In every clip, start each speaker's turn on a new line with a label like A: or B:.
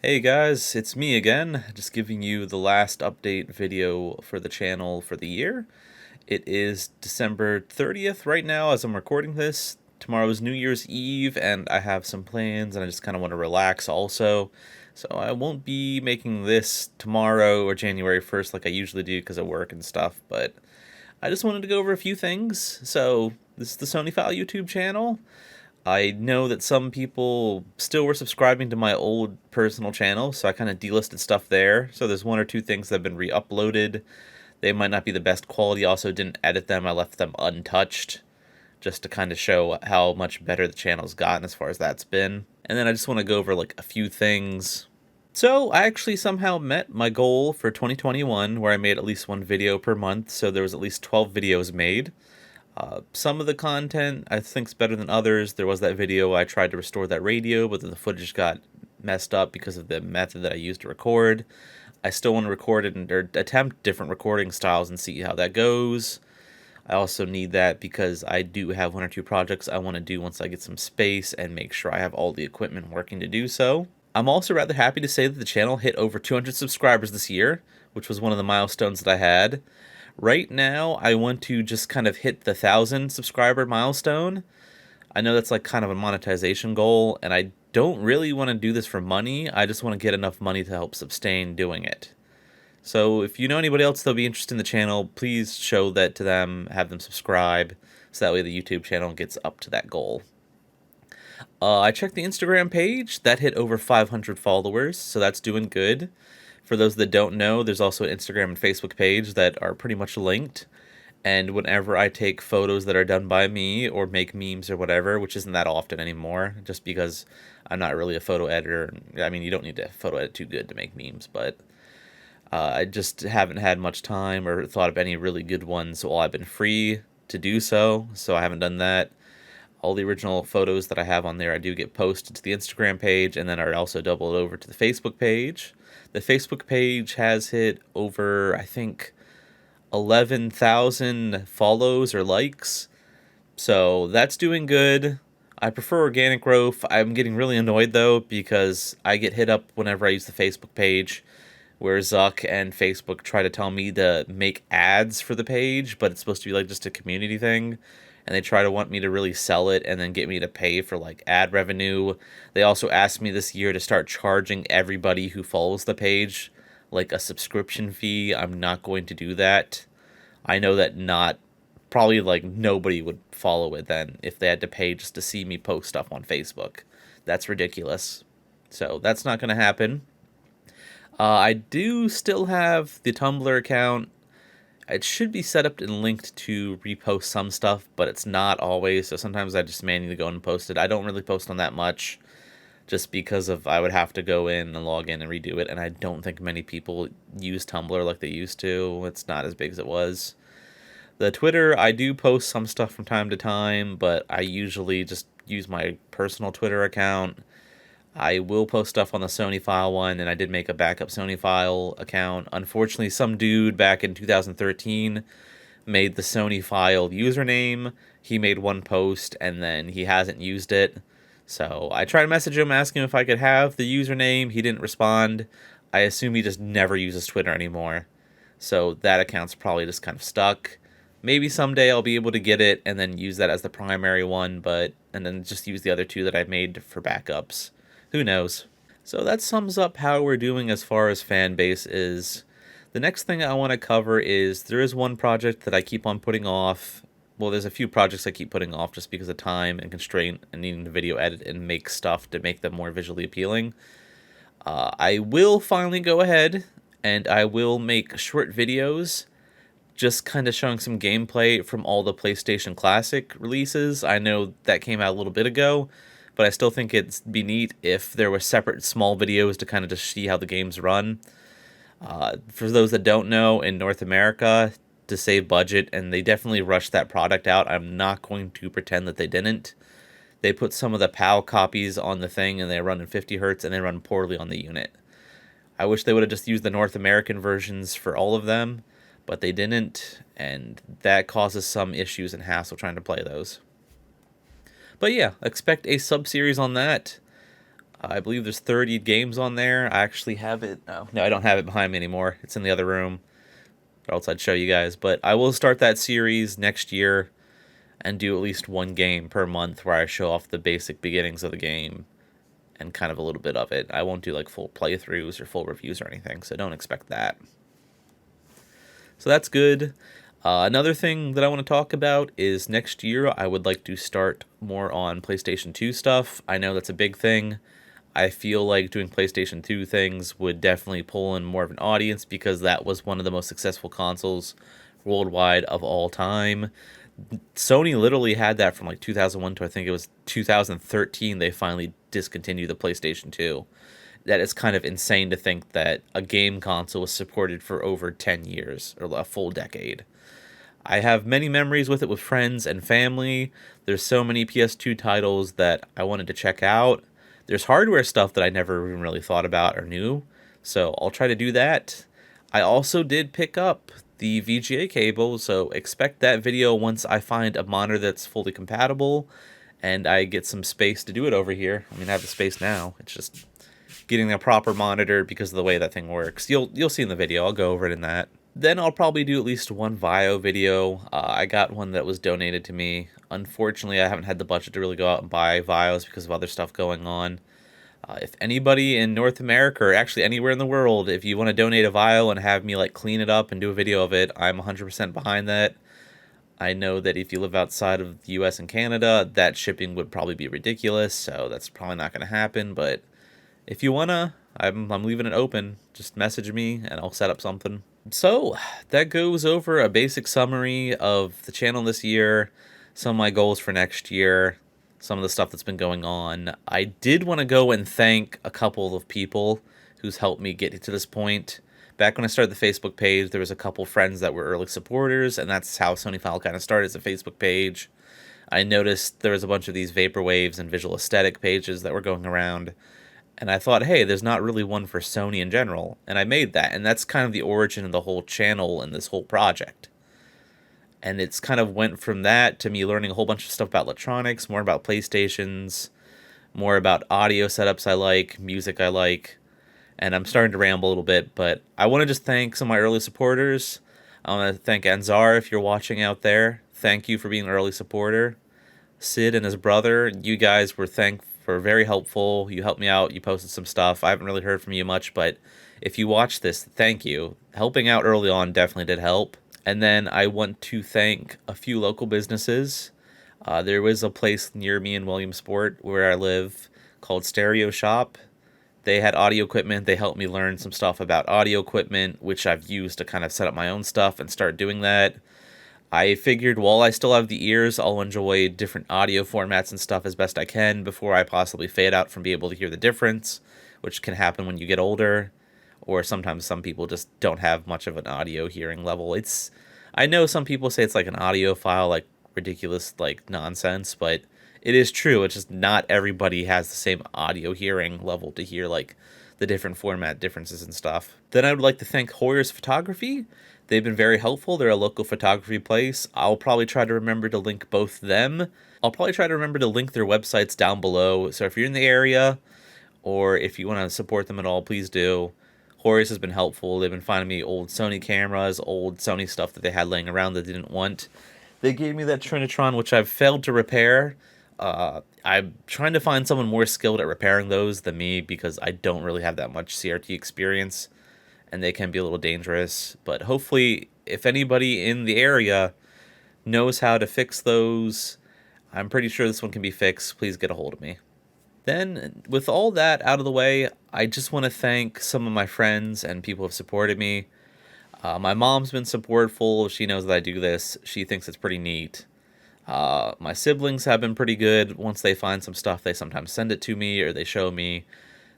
A: Hey guys, it's me again, just giving you the last update video for the channel for the year. It is December 30th right now as I'm recording this. Tomorrow is New Year's Eve and I have some plans and I just kind of want to relax also. So I won't be making this tomorrow or January 1st like I usually do because of work and stuff, but I just wanted to go over a few things. So this is the Sonyphile YouTube channel. I know that some people still were subscribing to my old personal channel, so I kind of delisted stuff there. So there's one or two things that have been re-uploaded. They might not be the best quality. Also didn't edit them. I left them untouched just to kind of show how much better the channel's gotten as far as that's been. And then I just want to go over like a few things. So I actually somehow met my goal for 2021 where I made at least one video per month. So there was at least 12 videos made. Some of the content I think is better than others. There was that video I tried to restore that radio, but then the footage got messed up because of the method that I used to record. I still want to record it or attempt different recording styles and see how that goes. I also need that because I do have one or two projects I want to do once I get some space and make sure I have all the equipment working to do so. I'm also rather happy to say that the channel hit over 200 subscribers this year, which was one of the milestones that I had. Right now, I want to just kind of hit the 1,000 subscriber milestone. I know that's like kind of a monetization goal, and I don't really want to do this for money. I just want to get enough money to help sustain doing it. So if you know anybody else that'll be interested in the channel, please show that to them, have them subscribe, so that way the YouTube channel gets up to that goal. I checked the Instagram page. That hit over 500 followers, so that's doing good. For those that don't know, there's also an Instagram and Facebook page that are pretty much linked. And whenever I take photos that are done by me or make memes or whatever, which isn't that often anymore, just because I'm not really a photo editor. I mean, you don't need to photo edit too good to make memes, but I just haven't had much time or thought of any really good ones while I've been free to do so, so I haven't done that. All the original photos that I have on there, I do get posted to the Instagram page, and then are also doubled over to the Facebook page. The Facebook page has hit over, I think, 11,000 follows or likes, so that's doing good. I prefer organic growth. I'm getting really annoyed though because I get hit up whenever I use the Facebook page where Zuck and Facebook try to tell me to make ads for the page, but it's supposed to be like just a community thing. And they try to want me to really sell it and then get me to pay for like ad revenue. They also asked me this year to start charging everybody who follows the page like a subscription fee. I'm not going to do that. I know that not probably like nobody would follow it then if they had to pay just to see me post stuff on Facebook. That's ridiculous. So that's not going to happen. I do still have the Tumblr account. It should be set up and linked to repost some stuff, but it's not always, so sometimes I just manually go and post it. I don't really post on that much, just because of I would have to go in and log in and redo it, and I don't think many people use Tumblr like they used to. It's not as big as it was. The Twitter, I do post some stuff from time to time, but I usually just use my personal Twitter account. I will post stuff on the Sonyphile one, and I did make a backup Sonyphile account. Unfortunately, some dude back in 2013 made the Sonyphile username. He made one post, and then he hasn't used it. So I tried to message him, asking him if I could have the username. He didn't respond. I assume he just never uses Twitter anymore. So that account's probably just kind of stuck. Maybe someday I'll be able to get it and then use that as the primary one, and then just use the other two that I made for backups. Who knows? So that sums up how we're doing as far as fan base is. The next thing I want to cover is there is one project that I keep on putting off. Well, there's a few projects I keep putting off just because of time and constraint and needing to video edit and make stuff to make them more visually appealing. I will finally go ahead and I will make short videos just kind of showing some gameplay from all the PlayStation Classic releases. I know that came out a little bit ago, but I still think it'd be neat if there were separate small videos to kind of just see how the games run. For those that don't know, in North America, to save budget, and they definitely rushed that product out, I'm not going to pretend that they didn't. They put some of the PAL copies on the thing, and they run in 50 hertz, and they run poorly on the unit. I wish they would have just used the North American versions for all of them, but they didn't, and that causes some issues and hassle trying to play those. But yeah, expect a sub-series on that. I believe there's 30 games on there. I actually have it. No, I don't have it behind me anymore. It's in the other room, or else I'd show you guys. But I will start that series next year and do at least one game per month where I show off the basic beginnings of the game and kind of a little bit of it. I won't do like full playthroughs or full reviews or anything, so don't expect that. So that's good. Another thing that I want to talk about is next year I would like to start more on PlayStation 2 stuff. I know that's a big thing. I feel like doing PlayStation 2 things would definitely pull in more of an audience because that was one of the most successful consoles worldwide of all time. Sony literally had that from like 2001 to I think it was 2013 they finally discontinued the PlayStation 2. That is kind of insane to think that a game console was supported for over 10 years or a full decade. I have many memories with it with friends and family. There's so many PS2 titles that I wanted to check out. There's hardware stuff that I never even really thought about or knew, so I'll try to do that. I also did pick up the VGA cable, so expect that video once I find a monitor that's fully compatible and I get some space to do it over here. I mean, I have the space now. It's just getting a proper monitor because of the way that thing works. You'll see in the video. I'll go over it in that. Then I'll probably do at least one Vio video. I got one that was donated to me. Unfortunately, I haven't had the budget to really go out and buy Vios because of other stuff going on. If anybody in North America or actually anywhere in the world, if you want to donate a Vio and have me like clean it up and do a video of it, I'm 100% behind that. I know that if you live outside of the US and Canada, that shipping would probably be ridiculous, so that's probably not going to happen, but if you wanna, I'm leaving it open. Just message me and I'll set up something. So that goes over a basic summary of the channel this year, some of my goals for next year, some of the stuff that's been going on. I did want to go and thank a couple of people who's helped me get to this point. Back when I started the Facebook page, there was a couple friends that were early supporters, and that's how Sonyphile kind of started as a Facebook page. I noticed there was a bunch of these vaporwaves and visual aesthetic pages that were going around, and I thought, hey, there's not really one for Sony in general. And I made that. And that's kind of the origin of the whole channel and this whole project. And it's kind of went from that to me learning a whole bunch of stuff about electronics, more about PlayStations, more about audio setups I like, music I like. And I'm starting to ramble a little bit, but I want to just thank some of my early supporters. I want to thank Anzar if you're watching out there. Thank you for being an early supporter. Sid and his brother, you guys were very helpful. You helped me out. You posted some stuff. I haven't really heard from you much, but if you watch this, thank you. Helping out early on definitely did help. And then I want to thank a few local businesses. There was a place near me in Williamsport where I live called Stereo Shop. They had audio equipment. They helped me learn some stuff about audio equipment, which I've used to kind of set up my own stuff and start doing that. I figured while I still have the ears, I'll enjoy different audio formats and stuff as best I can before I possibly fade out from being able to hear the difference, which can happen when you get older, or sometimes some people just don't have much of an audio hearing level. I know some people say it's like an audiophile, like ridiculous, like nonsense, but it is true. It's just not everybody has the same audio hearing level to hear like the different format differences and stuff. Then I would like to thank Hoyer's Photography. They've been very helpful. They're a local photography place. I'll probably try to remember to link both them. I'll probably try to remember to link their websites down below. So if you're in the area or if you want to support them at all, please do. Horace has been helpful. They've been finding me old Sony cameras, old Sony stuff that they had laying around that they didn't want. They gave me that Trinitron, which I've failed to repair. I'm trying to find someone more skilled at repairing those than me because I don't really have that much CRT experience, and they can be a little dangerous. But hopefully, if anybody in the area knows how to fix those, I'm pretty sure this one can be fixed. Please get a hold of me. Then, with all that out of the way, I just want to thank some of my friends and people who have supported me. My mom's been supportful. She knows that I do this. She thinks it's pretty neat. My siblings have been pretty good. Once they find some stuff, they sometimes send it to me or they show me.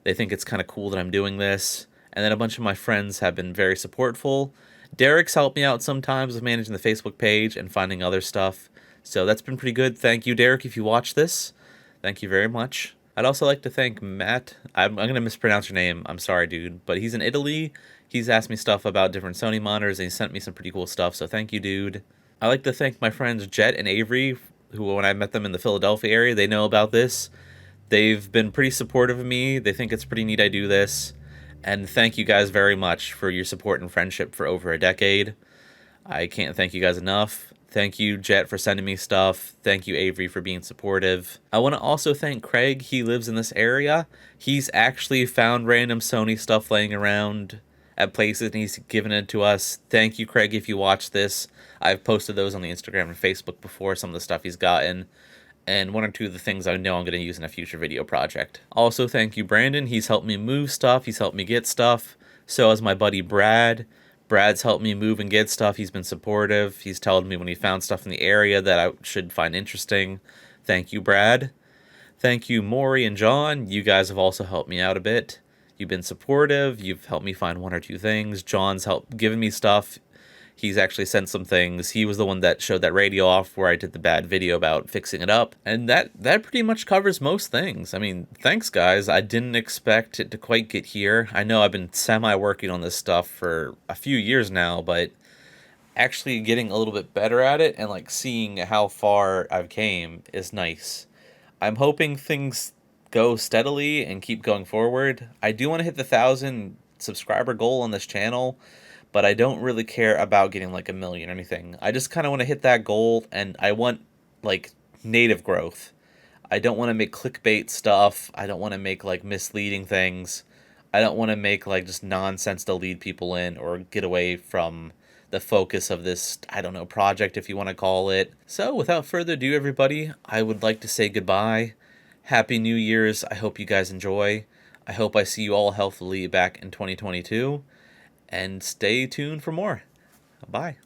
A: They think it's kind of cool that I'm doing this. And then a bunch of my friends have been very supportful. Derek's helped me out sometimes with managing the Facebook page and finding other stuff. So that's been pretty good. Thank you, Derek, if you watch this. Thank you very much. I'd also like to thank Matt. I'm going to mispronounce your name. I'm sorry, dude. But he's in Italy. He's asked me stuff about different Sony monitors, and he sent me some pretty cool stuff. So thank you, dude. I'd like to thank my friends Jet and Avery, who when I met them in the Philadelphia area, they know about this. They've been pretty supportive of me. They think it's pretty neat I do this. And thank you guys very much for your support and friendship for over a decade. I can't thank you guys enough. Thank you, Jet, for sending me stuff. Thank you, Avery, for being supportive. I want to also thank Craig. He lives in this area. He's actually found random Sony stuff laying around at places and he's given it to us. Thank you, Craig, if you watch this. I've posted those on the Instagram and Facebook before, some of the stuff he's gotten, and one or two of the things I know I'm going to use in a future video project. Also, thank you, Brandon. He's helped me move stuff. He's helped me get stuff. So has my buddy Brad. Brad's helped me move and get stuff. He's been supportive. He's told me when he found stuff in the area that I should find interesting. Thank you, Brad. Thank you, Maury and John. You guys have also helped me out a bit. You've been supportive. You've helped me find one or two things. John's helped giving me stuff. He's actually sent some things. He was the one that showed that radio off where I did the bad video about fixing it up. And that pretty much covers most things. I mean, thanks, guys. I didn't expect it to quite get here. I know I've been semi-working on this stuff for a few years now, but actually getting a little bit better at it and, like, seeing how far I've came is nice. I'm hoping things go steadily and keep going forward. I do want to hit the 1,000 subscriber goal on this channel, but I don't really care about getting like 1,000,000 or anything. I just kind of want to hit that goal, and I want like native growth. I don't want to make clickbait stuff. I don't want to make like misleading things. I don't want to make like just nonsense to lead people in or get away from the focus of this, I don't know, project, if you want to call it. So without further ado, everybody, I would like to say goodbye. Happy New Year's. I hope you guys enjoy. I hope I see you all healthily back in 2022. And stay tuned for more. Bye.